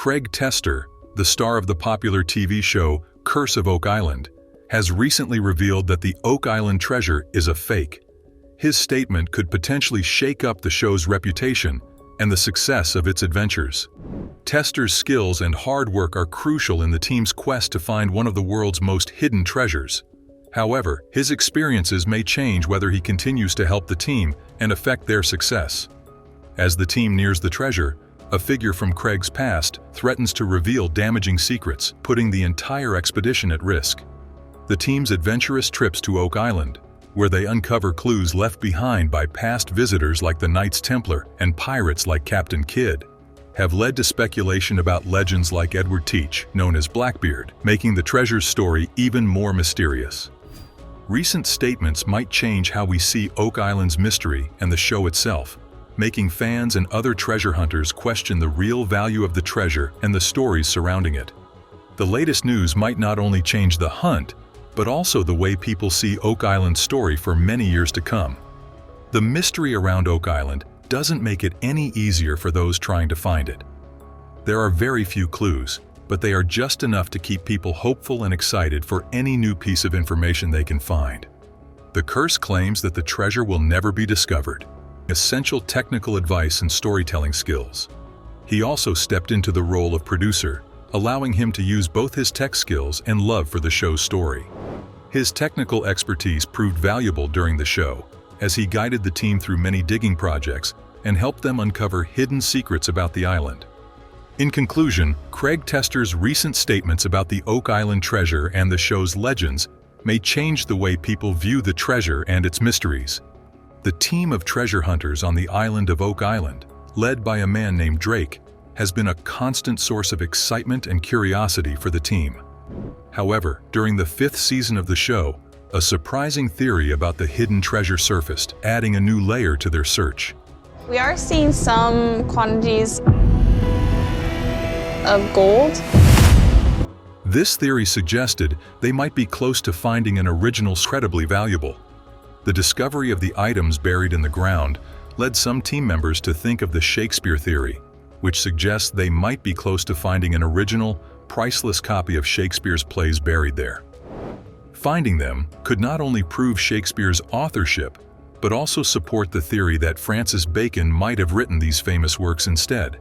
Craig Tester, the star of the popular TV show Curse of Oak Island, has recently revealed that the Oak Island treasure is a fake. His statement could potentially shake up the show's reputation and the success of its adventures. Tester's skills and hard work are crucial in the team's quest to find one of the world's most hidden treasures. However, his experiences may change whether he continues to help the team and affect their success. As the team nears the treasure, a figure from Craig's past threatens to reveal damaging secrets, putting the entire expedition at risk. The team's adventurous trips to Oak Island, where they uncover clues left behind by past visitors like the Knights Templar and pirates like Captain Kidd, have led to speculation about legends like Edward Teach, known as Blackbeard, making the treasure's story even more mysterious. Recent statements might change how we see Oak Island's mystery and the show itself, making fans and other treasure hunters question the real value of the treasure and the stories surrounding it. The latest news might not only change the hunt, but also the way people see Oak Island's story for many years to come. The mystery around Oak Island doesn't make it any easier for those trying to find it. There are very few clues, but they are just enough to keep people hopeful and excited for any new piece of information they can find. The curse claims that the treasure will never be discovered, essential technical advice and storytelling skills. He also stepped into the role of producer, allowing him to use both his tech skills and love for the show's story. His technical expertise proved valuable during the show, as he guided the team through many digging projects and helped them uncover hidden secrets about the island. In conclusion, Craig Tester's recent statements about the Oak Island treasure and the show's legends may change the way people view the treasure and its mysteries. The team of treasure hunters on the island of Oak Island, led by a man named Drake, has been a constant source of excitement and curiosity for the team. However, during the 5th season of the show, a surprising theory about the hidden treasure surfaced, adding a new layer to their search. We are seeing some quantities of gold. This theory suggested they might be close to finding an original incredibly valuable. The discovery of the items buried in the ground led some team members to think of the Shakespeare theory, which suggests they might be close to finding an original, priceless copy of Shakespeare's plays buried there. Finding them could not only prove Shakespeare's authorship, but also support the theory that Francis Bacon might have written these famous works instead.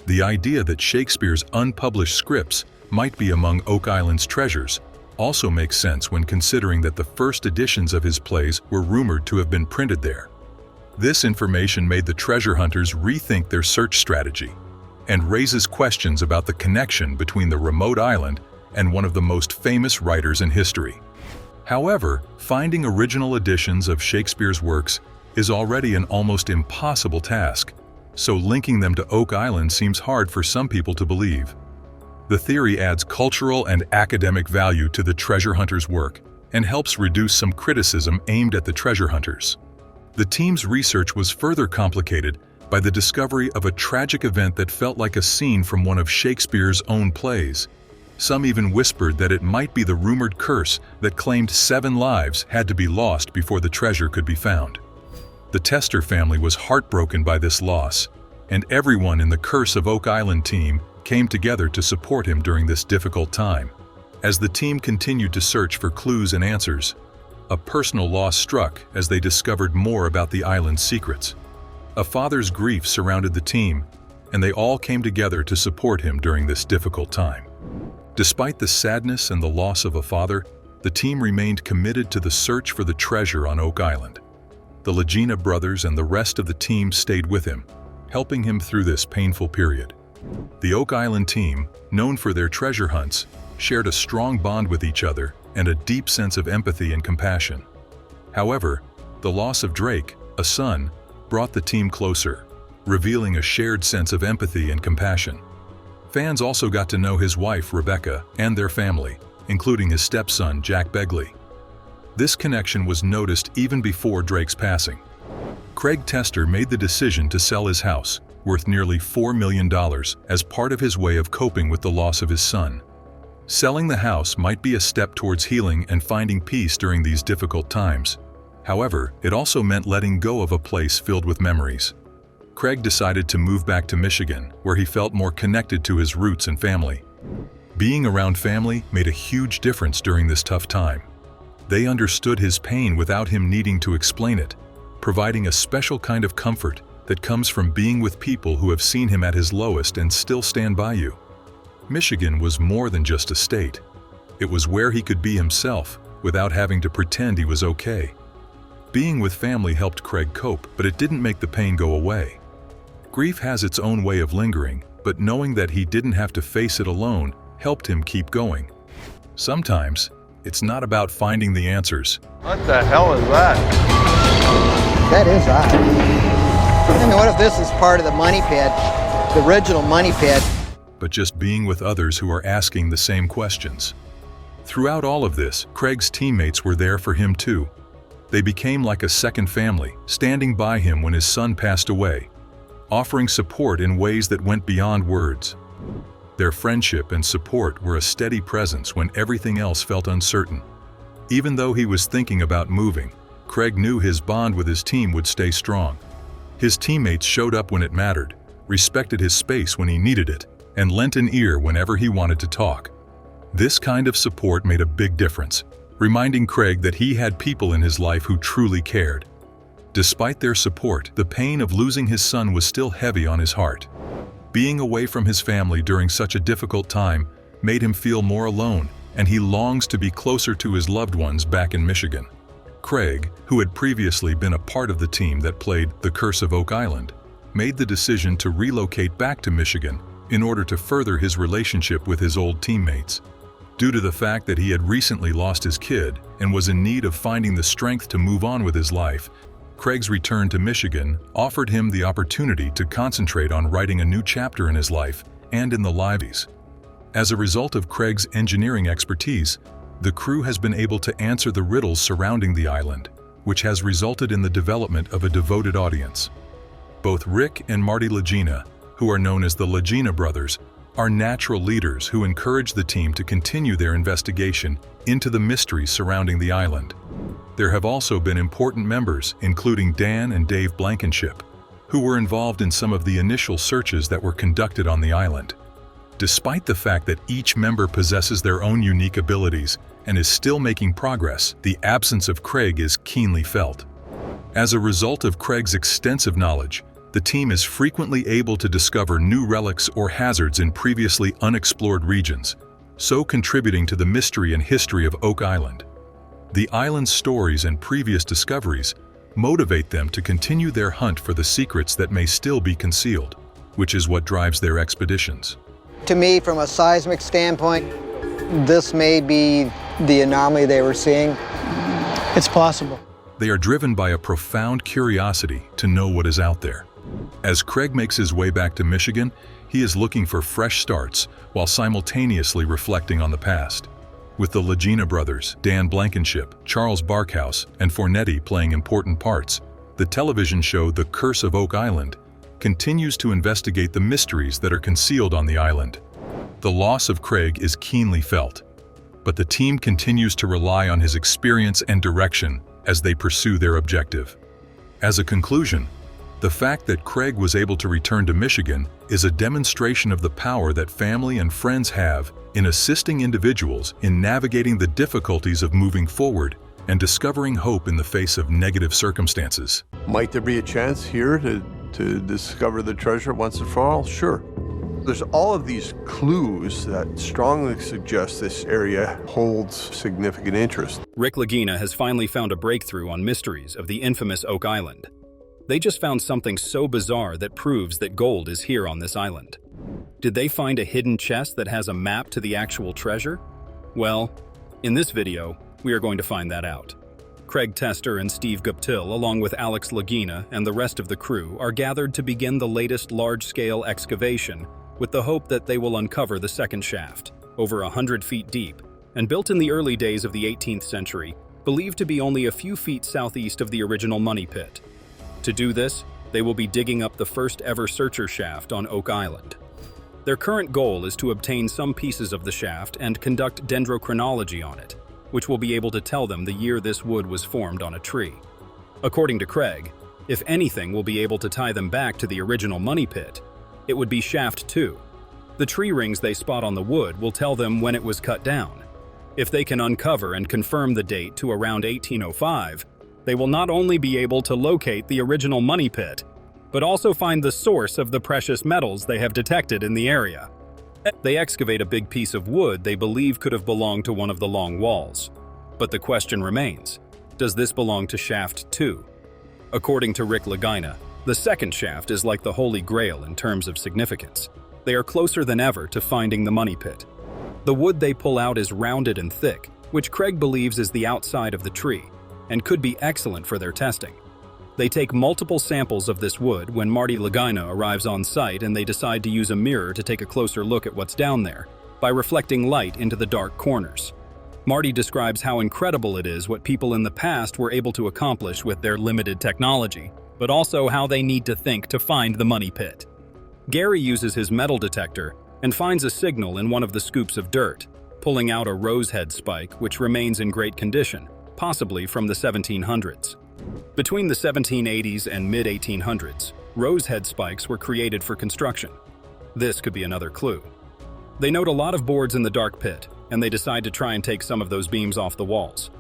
The idea that Shakespeare's unpublished scripts might be among Oak Island's treasures also makes sense when considering that the first editions of his plays were rumored to have been printed there. This information made the treasure hunters rethink their search strategy and raises questions about the connection between the remote island and one of the most famous writers in history. However, finding original editions of Shakespeare's works is already an almost impossible task, so linking them to Oak Island seems hard for some people to believe. The theory adds cultural and academic value to the treasure hunters' work and helps reduce some criticism aimed at the treasure hunters. The team's research was further complicated by the discovery of a tragic event that felt like a scene from one of Shakespeare's own plays. Some even whispered that it might be the rumored curse that claimed 7 lives had to be lost before the treasure could be found. The Tester family was heartbroken by this loss, and everyone in the Curse of Oak Island team came together to support him during this difficult time. As the team continued to search for clues and answers, a personal loss struck as they discovered more about the island's secrets. A father's grief surrounded the team, and they all came together to support him during this difficult time. Despite the sadness and the loss of a father, the team remained committed to the search for the treasure on Oak Island. The Lagena brothers and the rest of the team stayed with him, helping him through this painful period. The Oak Island team, known for their treasure hunts, shared a strong bond with each other and a deep sense of empathy and compassion. However, the loss of Drake, a son, brought the team closer, revealing a shared sense of empathy and compassion. Fans also got to know his wife, Rebecca, and their family, including his stepson, Jack Begley. This connection was noticed even before Drake's passing. Craig Tester made the decision to sell his house, worth nearly $4 million, as part of his way of coping with the loss of his son. Selling the house might be a step towards healing and finding peace during these difficult times. However, it also meant letting go of a place filled with memories. Craig decided to move back to Michigan, where he felt more connected to his roots and family. Being around family made a huge difference during this tough time. They understood his pain without him needing to explain it, providing a special kind of comfort that comes from being with people who have seen him at his lowest and still stand by you. Michigan was more than just a state. It was where he could be himself without having to pretend he was okay. Being with family helped Craig cope, but it didn't make the pain go away. Grief has its own way of lingering, but knowing that he didn't have to face it alone helped him keep going. Sometimes, it's not about finding the answers. What the hell is that? That is odd. I mean, what if this is part of the money pit, the original money pit? But just being with others who are asking the same questions. Throughout all of this, Craig's teammates were there for him too. They became like a second family, standing by him when his son passed away, offering support in ways that went beyond words. Their friendship and support were a steady presence when everything else felt uncertain. Even though he was thinking about moving, Craig knew his bond with his team would stay strong. His teammates showed up when it mattered, respected his space when he needed it, and lent an ear whenever he wanted to talk. This kind of support made a big difference, reminding Craig that he had people in his life who truly cared. Despite their support, the pain of losing his son was still heavy on his heart. Being away from his family during such a difficult time made him feel more alone, and he longs to be closer to his loved ones back in Michigan. Craig, who had previously been a part of the team that played The Curse of Oak Island, made the decision to relocate back to Michigan in order to further his relationship with his old teammates. Due to the fact that he had recently lost his kid and was in need of finding the strength to move on with his life, Craig's return to Michigan offered him the opportunity to concentrate on writing a new chapter in his life and in the lives. As a result of Craig's engineering expertise, the crew has been able to answer the riddles surrounding the island, which has resulted in the development of a devoted audience. Both Rick and Marty Lagina, who are known as the Lagena brothers, are natural leaders who encourage the team to continue their investigation into the mysteries surrounding the island. There have also been important members, including Dan and Dave Blankenship, who were involved in some of the initial searches that were conducted on the island. Despite the fact that each member possesses their own unique abilities and is still making progress, the absence of Craig is keenly felt. As a result of Craig's extensive knowledge, the team is frequently able to discover new relics or hazards in previously unexplored regions, so contributing to the mystery and history of Oak Island. The island's stories and previous discoveries motivate them to continue their hunt for the secrets that may still be concealed, which is what drives their expeditions. To me, from a seismic standpoint, this may be the anomaly they were seeing. It's possible. They are driven by a profound curiosity to know what is out there. As Craig makes his way back to Michigan, he is looking for fresh starts while simultaneously reflecting on the past. With the Lagina brothers, Dan Blankenship, Charles Barkhouse, and Fornetti playing important parts, the television show The Curse of Oak Island continues to investigate the mysteries that are concealed on the island. The loss of Craig is keenly felt, but the team continues to rely on his experience and direction as they pursue their objective. As a conclusion, the fact that Craig was able to return to Michigan is a demonstration of the power that family and friends have in assisting individuals in navigating the difficulties of moving forward and discovering hope in the face of negative circumstances. Might there be a chance here to discover the treasure once and for all? Sure. There's all of these clues that strongly suggest this area holds significant interest. Rick Lagina has finally found a breakthrough on mysteries of the infamous Oak Island. They just found something so bizarre that proves that gold is here on this island. Did they find a hidden chest that has a map to the actual treasure? Well, in this video, we are going to find that out. Craig Tester and Steve Guptill, along with Alex Lagina and the rest of the crew, are gathered to begin the latest large-scale excavation with the hope that they will uncover the second shaft, over 100 feet deep, and built in the early days of the 18th century, believed to be only a few feet southeast of the original money pit. To do this, they will be digging up the first ever searcher shaft on Oak Island. Their current goal is to obtain some pieces of the shaft and conduct dendrochronology on it, which will be able to tell them the year this wood was formed on a tree. According to Craig, If anything will be able to tie them back to the original money pit, it would be shaft 2. The tree rings they spot on the wood will tell them when it was cut down. If they can uncover and confirm the date to around 1805, they will not only be able to locate the original money pit, but also find the source of the precious metals they have detected in the area. They excavate a big piece of wood they believe could have belonged to one of the long walls. But the question remains, does this belong to shaft 2? According to Rick Lagina, the second shaft is like the Holy Grail in terms of significance. They are closer than ever to finding the money pit. The wood they pull out is rounded and thick, which Craig believes is the outside of the tree, and could be excellent for their testing. They take multiple samples of this wood when Marty Lagina arrives on site, and they decide to use a mirror to take a closer look at what's down there, by reflecting light into the dark corners. Marty describes how incredible it is what people in the past were able to accomplish with their limited technology, but also how they need to think to find the money pit. Gary uses his metal detector and finds a signal in one of the scoops of dirt, pulling out a rosehead spike which remains in great condition, possibly from the 1700s. Between the 1780s and mid-1800s, rosehead spikes were created for construction. This could be another clue. They note a lot of boards in the dark pit, and they decide to try and take some of those beams off the walls.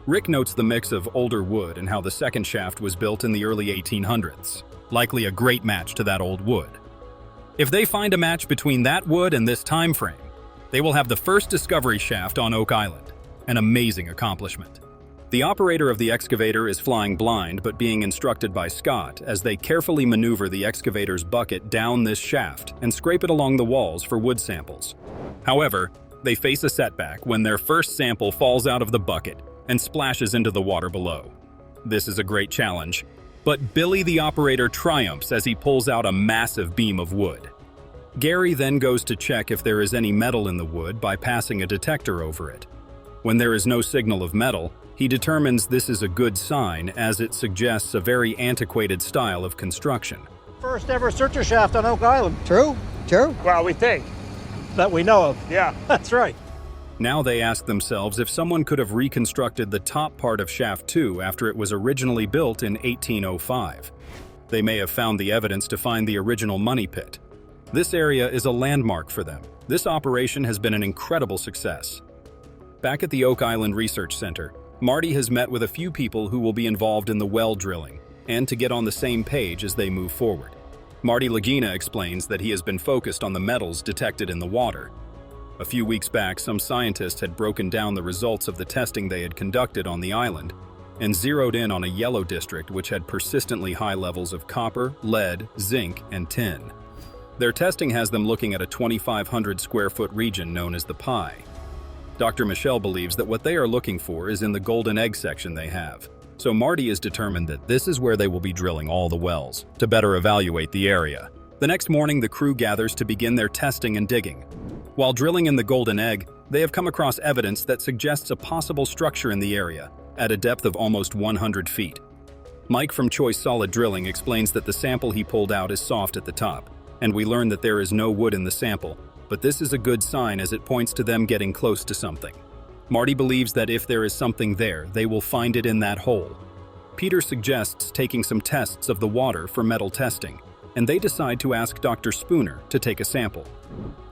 Rick notes the mix of older wood and how the second shaft was built in the early 1800s, likely a great match to that old wood. If they find a match between that wood and this time frame, they will have the first discovery shaft on Oak Island, an amazing accomplishment. The operator of the excavator is flying blind but being instructed by Scott as they carefully maneuver the excavator's bucket down this shaft and scrape it along the walls for wood samples. However, they face a setback when their first sample falls out of the bucket and splashes into the water below. This is a great challenge, but Billy the operator triumphs as he pulls out a massive beam of wood. Gary then goes to check if there is any metal in the wood by passing a detector over it. When there is no signal of metal, he determines this is a good sign as it suggests a very antiquated style of construction. First ever searcher shaft on Oak Island. True? True? Well, we think. That we know of. Yeah. That's right. Now they ask themselves if someone could have reconstructed the top part of shaft 2 after it was originally built in 1805. They may have found the evidence to find the original money pit. This area is a landmark for them. This operation has been an incredible success. Back at the Oak Island Research Center, Marty has met with a few people who will be involved in the well drilling, and to get on the same page as they move forward. Marty Lagina explains that he has been focused on the metals detected in the water. A few weeks back, some scientists had broken down the results of the testing they had conducted on the island and zeroed in on a yellow district which had persistently high levels of copper, lead, zinc, and tin. Their testing has them looking at a 2,500 square foot region known as the Pie. Dr. Michelle believes that what they are looking for is in the golden egg section they have. So Marty is determined that this is where they will be drilling all the wells, to better evaluate the area. The next morning, the crew gathers to begin their testing and digging. While drilling in the golden egg, they have come across evidence that suggests a possible structure in the area, at a depth of almost 100 feet. Mike from Choice Solid Drilling explains that the sample he pulled out is soft at the top, and we learn that there is no wood in the sample, but this is a good sign as it points to them getting close to something. Marty believes that if there is something there, they will find it in that hole. Peter suggests taking some tests of the water for metal testing, and they decide to ask Dr. Spooner to take a sample.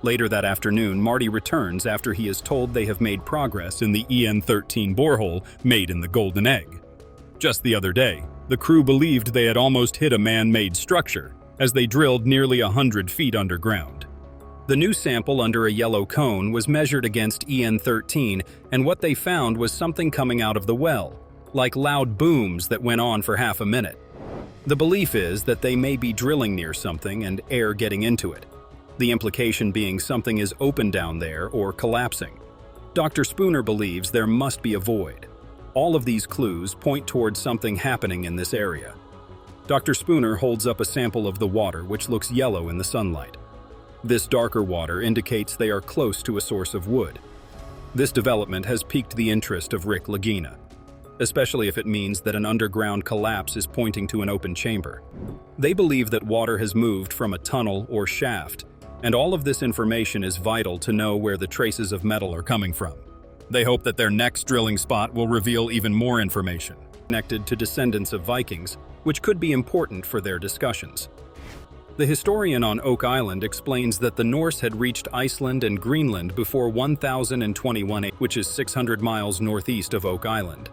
Later that afternoon, Marty returns after he is told they have made progress in the EN13 borehole made in the golden egg. Just the other day, the crew believed they had almost hit a man-made structure as they drilled nearly 100 feet underground. The new sample under a yellow cone was measured against EN13, and what they found was something coming out of the well, like loud booms that went on for half a minute. The belief is that they may be drilling near something and air getting into it. The implication being something is open down there or collapsing. Dr. Spooner believes there must be a void. All of these clues point towards something happening in this area. Dr. Spooner holds up a sample of the water which looks yellow in the sunlight. This darker water indicates they are close to a source of wood. This development has piqued the interest of Rick Lagina, especially if it means that an underground collapse is pointing to an open chamber. They believe that water has moved from a tunnel or shaft, and all of this information is vital to know where the traces of metal are coming from. They hope that their next drilling spot will reveal even more information. Connected to descendants of Vikings, which could be important for their discussions. The historian on Oak Island explains that the Norse had reached Iceland and Greenland before 1021, which is 600 miles northeast of Oak Island.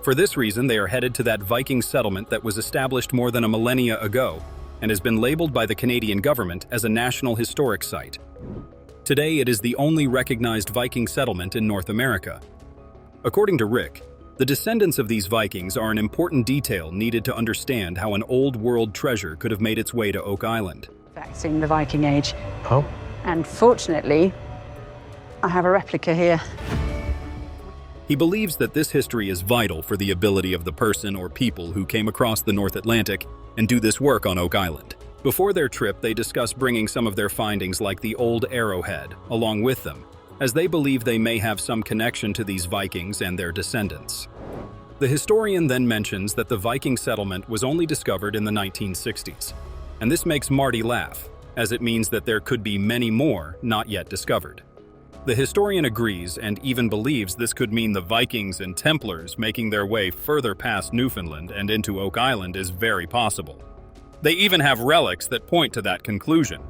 For this reason, they are headed to that Viking settlement that was established more than a millennia ago and has been labeled by the Canadian government as a National Historic Site. Today, it is the only recognized Viking settlement in North America. According to Rick, the descendants of these Vikings are an important detail needed to understand how an old world treasure could have made its way to Oak Island. Artifacts in the Viking Age. Oh. And fortunately, I have a replica here. He believes that this history is vital for the ability of the person or people who came across the North Atlantic and do this work on Oak Island. Before their trip, they discuss bringing some of their findings like the old arrowhead along with them, as they believe they may have some connection to these Vikings and their descendants. The historian then mentions that the Viking settlement was only discovered in the 1960s, and this makes Marty laugh, as it means that there could be many more not yet discovered. The historian agrees and even believes this could mean the Vikings and Templars making their way further past Newfoundland and into Oak Island is very possible. They even have relics that point to that conclusion.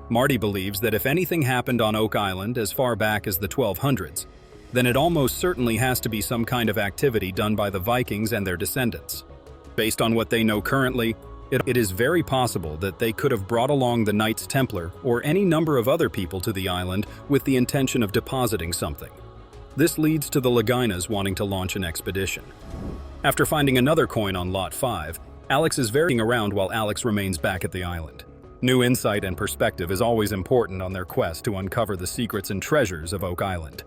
Marty believes that if anything happened on Oak Island as far back as the 1200s, then it almost certainly has to be some kind of activity done by the Vikings and their descendants. Based on what they know currently, it is very possible that they could have brought along the Knights Templar or any number of other people to the island with the intention of depositing something. This leads to the Laginas wanting to launch an expedition. After finding another coin on Lot 5, Alex is varying around while Alex remains back at the island. New insight and perspective is always important on their quest to uncover the secrets and treasures of Oak Island.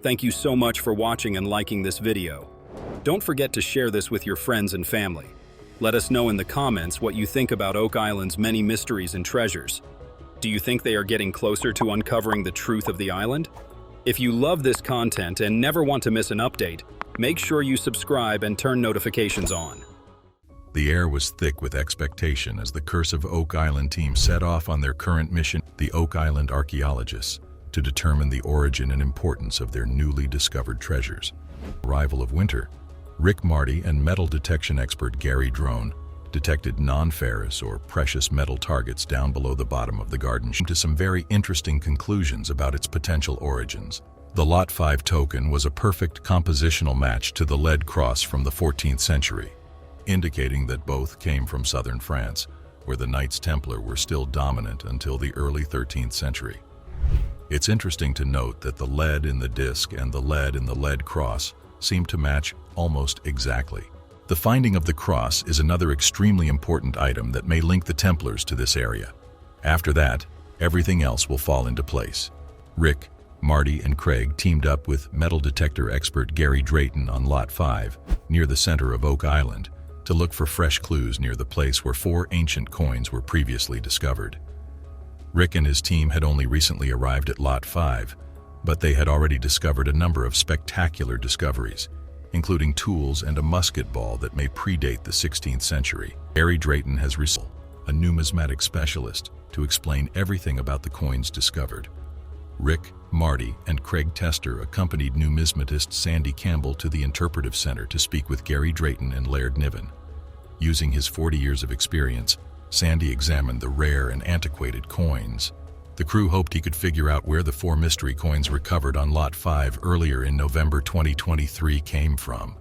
Thank you so much for watching and liking this video. Don't forget to share this with your friends and family. Let us know in the comments what you think about Oak Island's many mysteries and treasures. Do you think they are getting closer to uncovering the truth of the island? If you love this content and never want to miss an update, make sure you subscribe and turn notifications on. The air was thick with expectation as the Curse of Oak Island team set off on their current mission, the Oak Island archaeologists, to determine the origin and importance of their newly discovered treasures. Arrival of winter, Rick Marty and metal detection expert Gary Drayton detected non-ferrous or precious metal targets down below the bottom of the garden, to some very interesting conclusions about its potential origins. The Lot 5 token was a perfect compositional match to the lead cross from the 14th century, indicating that both came from southern France, where the Knights Templar were still dominant until the early 13th century. It's interesting to note that the lead in the disc and the lead in the lead cross seem to match almost exactly. The finding of the cross is another extremely important item that may link the Templars to this area. After that, everything else will fall into place. Rick, Marty, and Craig teamed up with metal detector expert Gary Drayton on Lot 5, near the center of Oak Island, to look for fresh clues near the place where 4 ancient coins were previously discovered. Rick and his team had only recently arrived at Lot 5, but they had already discovered a number of spectacular discoveries, including tools and a musket ball that may predate the 16th century. Gary Drayton has researched a numismatic specialist to explain everything about the coins discovered. Rick, Marty, and Craig Tester accompanied numismatist Sandy Campbell to the Interpretive Center to speak with Gary Drayton and Laird Niven. Using his 40 years of experience, Sandy examined the rare and antiquated coins. The crew hoped he could figure out where the 4 mystery coins recovered on Lot 5 earlier in November 2023 came from.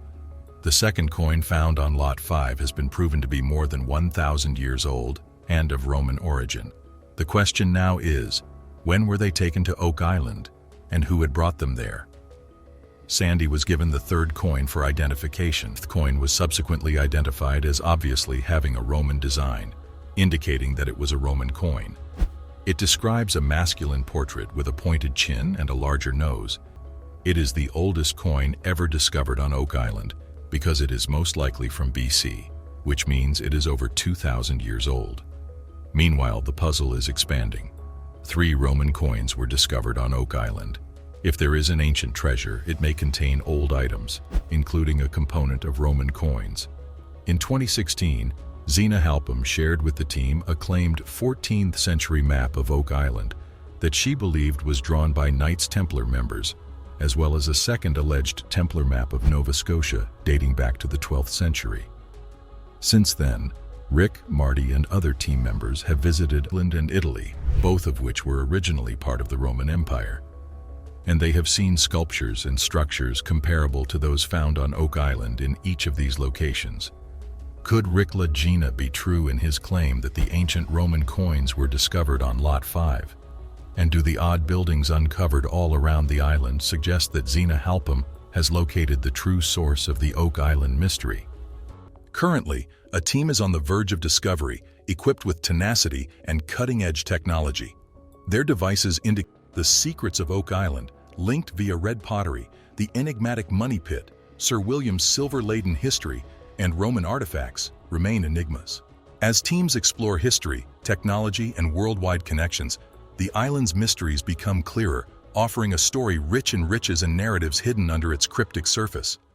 The second coin found on Lot 5 has been proven to be more than 1,000 years old and of Roman origin. The question now is, when were they taken to Oak Island, and who had brought them there? Sandy was given the third coin for identification. The coin was subsequently identified as obviously having a Roman design, indicating that it was a Roman coin. It describes a masculine portrait with a pointed chin and a larger nose. It is the oldest coin ever discovered on Oak Island because it is most likely from BC, which means it is over 2,000 years old. Meanwhile, the puzzle is expanding. 3 Roman coins were discovered on Oak Island. If there is an ancient treasure, it may contain old items, including a component of Roman coins. In 2016, Zena Halpum shared with the team a claimed 14th century map of Oak Island that she believed was drawn by Knights Templar members, as well as a second alleged Templar map of Nova Scotia dating back to the 12th century. Since then, Rick, Marty, and other team members have visited England and Italy, both of which were originally part of the Roman Empire. And they have seen sculptures and structures comparable to those found on Oak Island in each of these locations. Could Rick Lagina be true in his claim that the ancient Roman coins were discovered on Lot 5? And do the odd buildings uncovered all around the island suggest that Zena Halpern has located the true source of the Oak Island mystery? Currently, a team is on the verge of discovery, equipped with tenacity and cutting-edge technology. Their devices indicate the secrets of Oak Island, linked via red pottery, the enigmatic money pit, Sir William's silver-laden history, and Roman artifacts remain enigmas. As teams explore history, technology, and worldwide connections, the island's mysteries become clearer, offering a story rich in riches and narratives hidden under its cryptic surface.